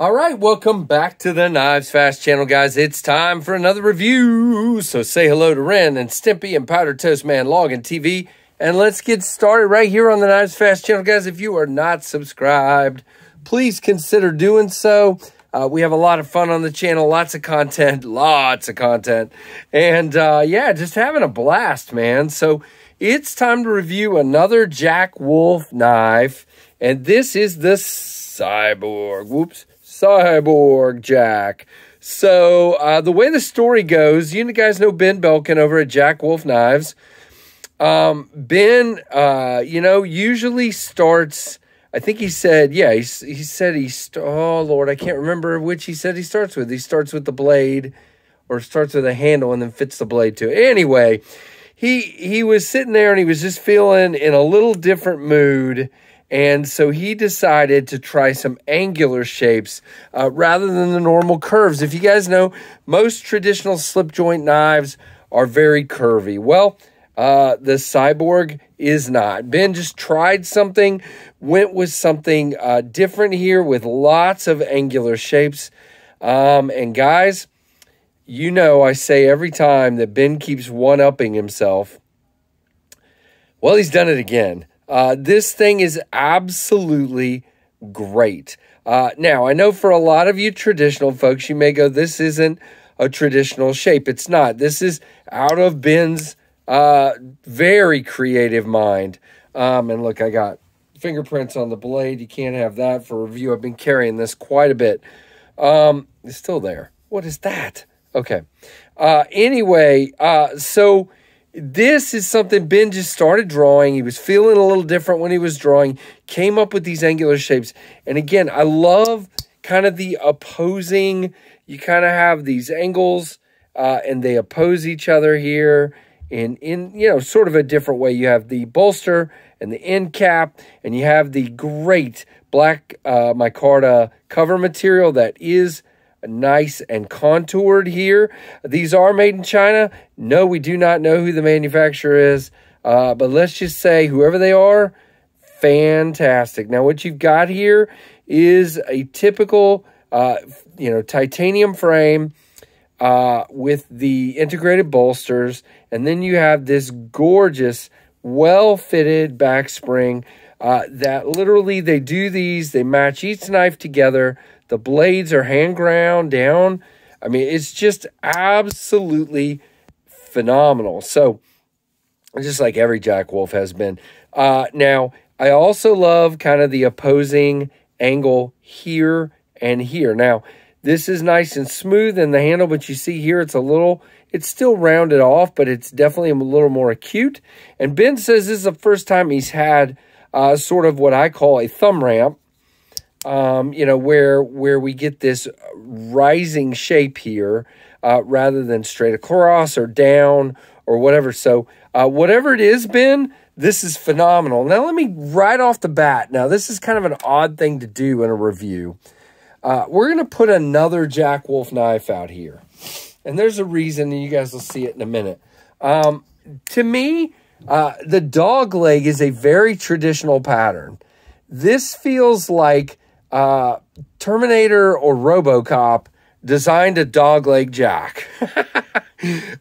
All right, welcome back to the KnivesFAST channel, guys. It's time for another review. So say hello to Ren and Stimpy and Powder Toast Man Logging TV. And let's get started right here on the KnivesFAST channel, guys. If you are not subscribed, please consider doing so. We have a lot of fun on the channel, lots of content. And yeah, just having a blast, man. So it's time to review another Jack Wolf knife. And this is the Cyborg. Cyborg Jack. So the way the story goes, you guys know Ben Belkin over at Jack Wolf Knives. Ben, usually starts, I think he said, oh Lord, I can't remember which he said he starts with. He starts with the blade or starts with a handle and then fits the blade to it. Anyway, he was sitting there and he was just feeling in a little different mood. And so he decided to try some angular shapes rather than the normal curves. If you guys know, most traditional slip joint knives are very curvy. Well, the Cyborg is not. Ben just tried something, went with something different here with lots of angular shapes. And guys, you know I say every time that Ben keeps one-upping himself. Well, he's done it again. This thing is absolutely great. Now, I know for a lot of you traditional folks, you may go, this isn't a traditional shape. It's not. This is out of Ben's very creative mind. And look, I got fingerprints on the blade. You can't have that for review. I've been carrying this quite a bit. It's still there. What is that? Okay. Anyway, so this is something Ben just started drawing. He was feeling a little different when he was drawing, came up with these angular shapes. And again, I love kind of the opposing, you kind of have these angles and they oppose each other here in sort of a different way. You have the bolster and the end cap, and you have the great black micarta cover material that is nice and contoured here. These are made in China. No, we do not know who the manufacturer is, but let's just say whoever they are, fantastic. Now, what you've got here is a typical, titanium frame with the integrated bolsters, and then you have this gorgeous, well-fitted back spring that literally they do these, they match each knife together. The blades are hand ground down. I mean, it's just absolutely phenomenal. So, just like every Jack Wolf has been. Now, I also love kind of the opposing angle here and here. Now, this is nice and smooth in the handle, but you see here it's still rounded off, but it's definitely a little more acute. And Ben says this is the first time he's had sort of what I call a thumb ramp. Where we get this rising shape here rather than straight across or down or whatever. So whatever it is, Ben, this is phenomenal. Now, let me right off the bat. Now, this is kind of an odd thing to do in a review. We're going to put another Jack Wolf knife out here. And there's a reason, and you guys will see it in a minute. To me, the dog leg is a very traditional pattern. This feels like Terminator or RoboCop designed a dogleg jack.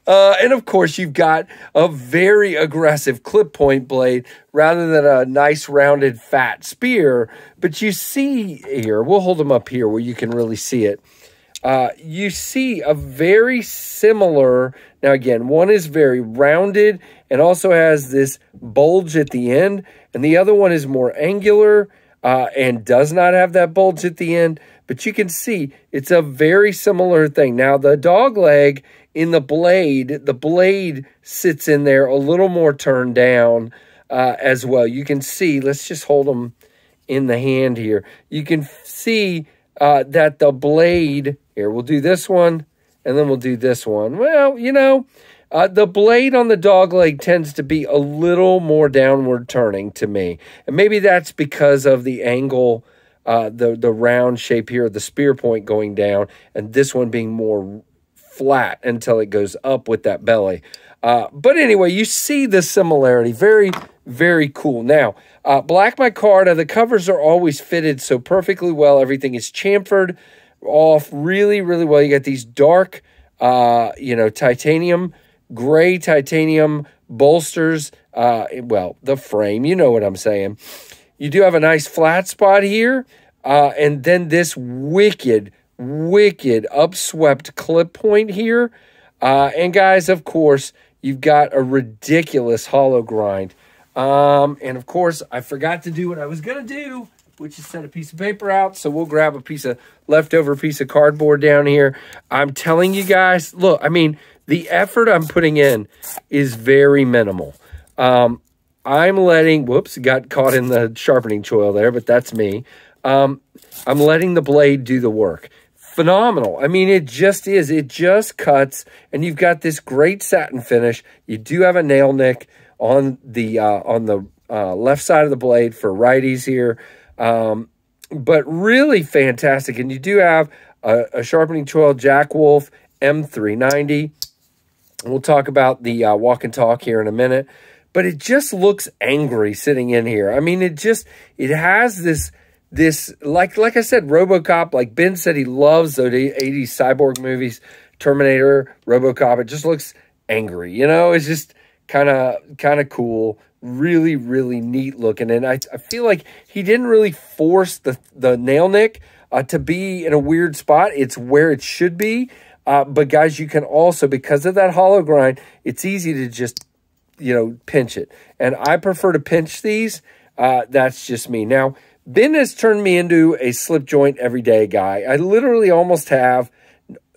And of course, you've got a very aggressive clip point blade rather than a nice rounded fat spear. But you see here, we'll hold them up here where you can really see it. You see a very similar, now again, one is very rounded and also has this bulge at the end, and the other one is more angular and does not have that bulge at the end. But you can see it's a very similar thing. Now, the dog leg in the blade sits in there a little more turned down as well. You can see, let's just hold them in the hand here. You can see that the blade, here, we'll do this one, and then we'll do this one. Well, the blade on the dog leg tends to be a little more downward turning to me. And maybe that's because of the angle, the round shape here, the spear point going down, and this one being more flat until it goes up with that belly. But anyway, you see the similarity. Very, very cool. Now, black micarta, the covers are always fitted so perfectly well. Everything is chamfered off really, really well. You got these dark, titanium, gray titanium bolsters. Well, the frame, you know what I'm saying. You do have a nice flat spot here. And then this wicked upswept clip point here. And guys, of course, you've got a ridiculous hollow grind. And of course, I forgot to do what I was going to do, which is set a piece of paper out. So we'll grab a leftover piece of cardboard down here. I'm telling you guys, look, I mean, the effort I'm putting in is very minimal. I'm letting, whoops, got caught in the sharpening choil there, but that's me. I'm letting the blade do the work. Phenomenal. I mean, it just is. It just cuts, and you've got this great satin finish. You do have a nail nick on the left side of the blade for righties here, but really fantastic. And you do have a sharpening choil Jack Wolf M390. We'll talk about the walk and talk here in a minute, but it just looks angry sitting in here. I mean, it has this like I said, RoboCop, like Ben said, he loves those 80s cyborg movies, Terminator, RoboCop. It just looks angry, you know. It's just kind of cool, really, really neat looking. And I feel like he didn't really force the nail nick to be in a weird spot. It's where it should be. But guys, you can also, because of that hollow grind, it's easy to just, pinch it. And I prefer to pinch these. That's just me. Now, Ben has turned me into a slip joint everyday guy. I literally almost have,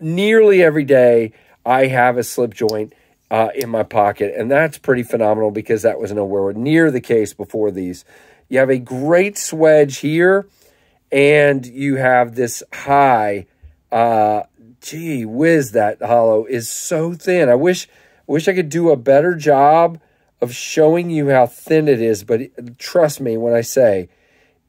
nearly every day, I have a slip joint in my pocket. And that's pretty phenomenal because that was nowhere near the case before these. You have a great swedge here, and you have this high, gee whiz, that hollow is so thin. I wish I could do a better job of showing you how thin it is, but trust me when I say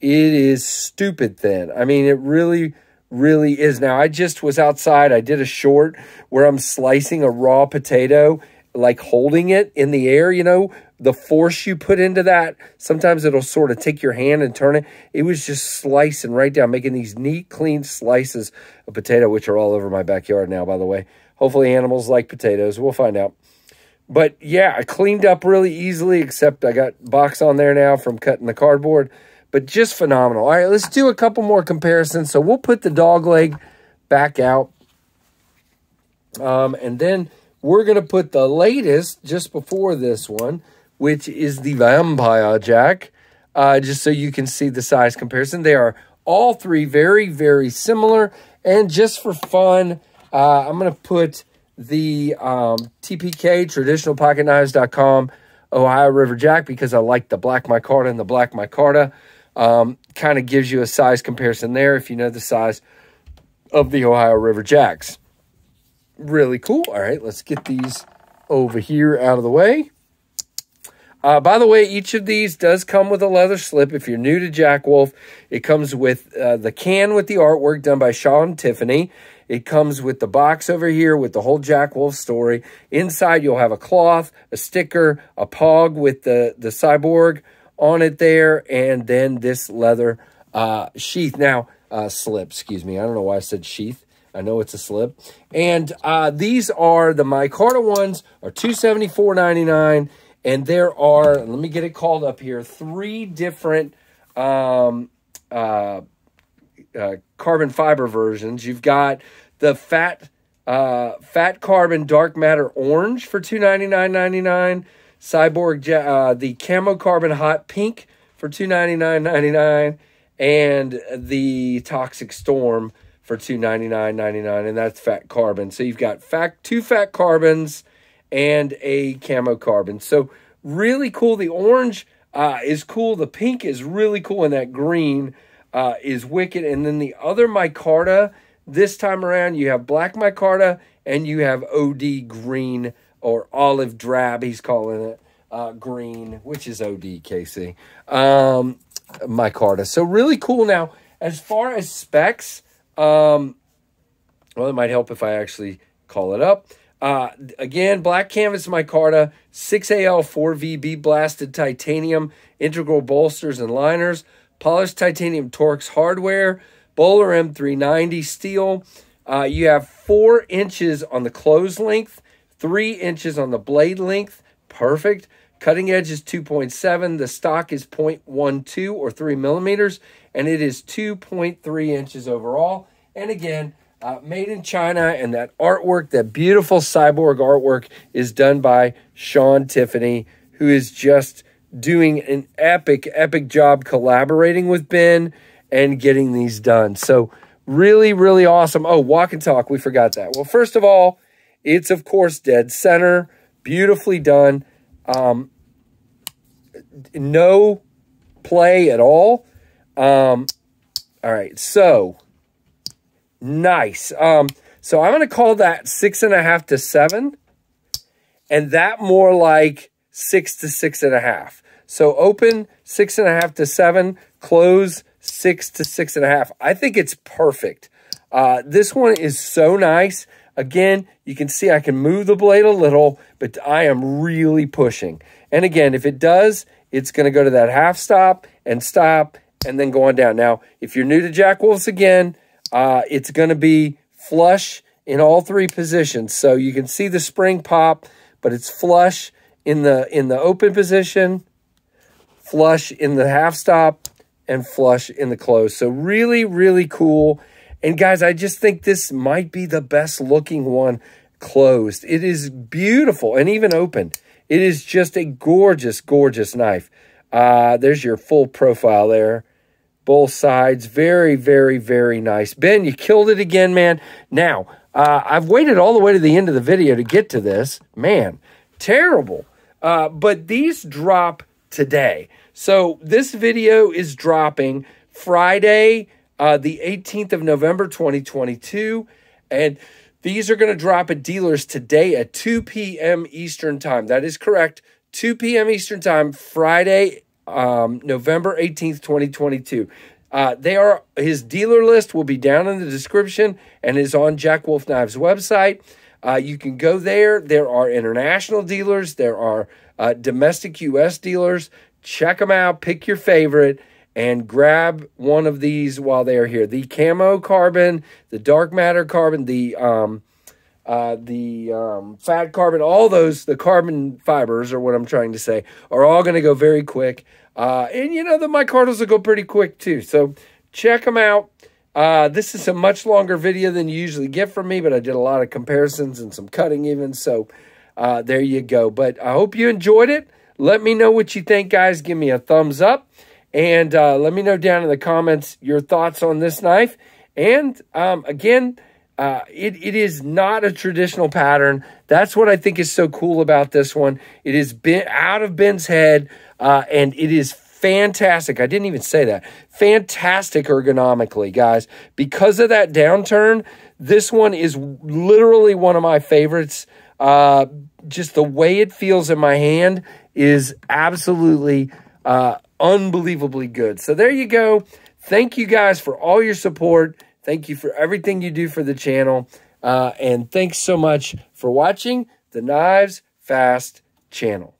it is stupid thin. I mean, it really, really is. Now, I just was outside. I did a short where I'm slicing a raw potato, like holding it in the air, the force you put into that. Sometimes it'll sort of take your hand and turn it. It was just slicing right down, making these neat, clean slices of potato, which are all over my backyard now, by the way. Hopefully animals like potatoes. We'll find out. But yeah, I cleaned up really easily, except I got box on there now from cutting the cardboard. But just phenomenal. All right, let's do a couple more comparisons. So we'll put the dog leg back out. And then we're going to put the latest just before this one, which is the Vampire Jack, just so you can see the size comparison. They are all three very, very similar. And just for fun, I'm going to put the TPK, traditionalpocketknives.com, Ohio River Jack, because I like the black micarta and the black micarta. Kind of gives you a size comparison there if you know the size of the Ohio River Jacks. Really cool. All right, let's get these over here out of the way. By the way, each of these does come with a leather slip. If you're new to Jack Wolf, it comes with the can with the artwork done by Shaw and Tiffany. It comes with the box over here with the whole Jack Wolf story. Inside, you'll have a cloth, a sticker, a pog with the Cyborg on it there, and then this leather sheath. Now, slip, excuse me. I don't know why I said sheath. I know it's a slip. And these are, the micarta ones are $274.99. And there are, let me get it called up here, 3 different carbon fiber versions. You've got the fat carbon dark matter orange for $299.99. Cyborg, the camo carbon hot pink for $299.99. And the toxic storm for $299.99. And that's fat carbon. So you've got 2 fat carbons and a camo carbon. So really cool. The orange is cool. The pink is really cool. And that green is wicked. And then the other micarta, this time around, you have black micarta and you have OD green, or olive drab, he's calling it, green, which is OD, Casey, micarta. So really cool. Now, as far as specs, well, it might help if I actually call it up. Again, black canvas micarta, 6AL 4VB blasted titanium, integral bolsters and liners, polished titanium Torx hardware, Bowler M390 steel. You have 4 inches on the close length, 3 inches on the blade length. Perfect. Cutting edge is 2.7. The stock is 0.12 or 3 millimeters, and it is 2.3 inches overall. And again, made in China, and that artwork, that beautiful Cyborg artwork, is done by Sean Tiffany, who is just doing an epic job collaborating with Ben and getting these done. So really, really awesome. Oh, walk and talk. We forgot that. Well, first of all, it's, of course, dead center. Beautifully done. No play at all. All right, so nice. So I'm going to call that 6.5 to 7, and that more like 6 to 6.5. So open 6.5 to 7, close 6 to 6.5. I think it's perfect. This one is so nice. Again, you can see I can move the blade a little, but I am really pushing. And again, if it does, it's going to go to that half stop, and then go on down. Now, if you're new to Jack Wolf's again, it's going to be flush in all 3 positions. So you can see the spring pop, but it's flush in the open position, flush in the half stop, and flush in the close. So really, really cool. And guys, I just think this might be the best looking one closed. It is beautiful, and even open. It is just a gorgeous, gorgeous knife. There's your full profile there. Both sides. Very, very, very nice. Ben, you killed it again, man. Now, I've waited all the way to the end of the video to get to this. Man, terrible. But these drop today. So this video is dropping Friday, the 18th of November, 2022. And these are going to drop at dealers today at 2 p.m. Eastern Time. That is correct. 2 p.m. Eastern Time, Friday, November 18th, 2022. His dealer list will be down in the description and is on Jack Wolf Knives website. You can go there. There are international dealers. There are domestic U.S. dealers. Check them out. Pick your favorite and grab one of these while they are here. The camo carbon, the dark matter carbon, the fat carbon, all those, the carbon fibers are what I'm trying to say, are all going to go very quick. And, you know, the micartas will go pretty quick too. So check them out. This is a much longer video than you usually get from me, but I did a lot of comparisons and some cutting even. So there you go. But I hope you enjoyed it. Let me know what you think, guys. Give me a thumbs up. And let me know down in the comments your thoughts on this knife. And again, it is not a traditional pattern. That's what I think is so cool about this one. It is out of Ben's head, and it is fantastic. I didn't even say that. Fantastic ergonomically, guys. Because of that downturn, this one is literally one of my favorites. Just the way it feels in my hand is absolutely unbelievably good. So there you go. Thank you guys for all your support. Thank you for everything you do for the channel. And thanks so much for watching the Knives Fast channel.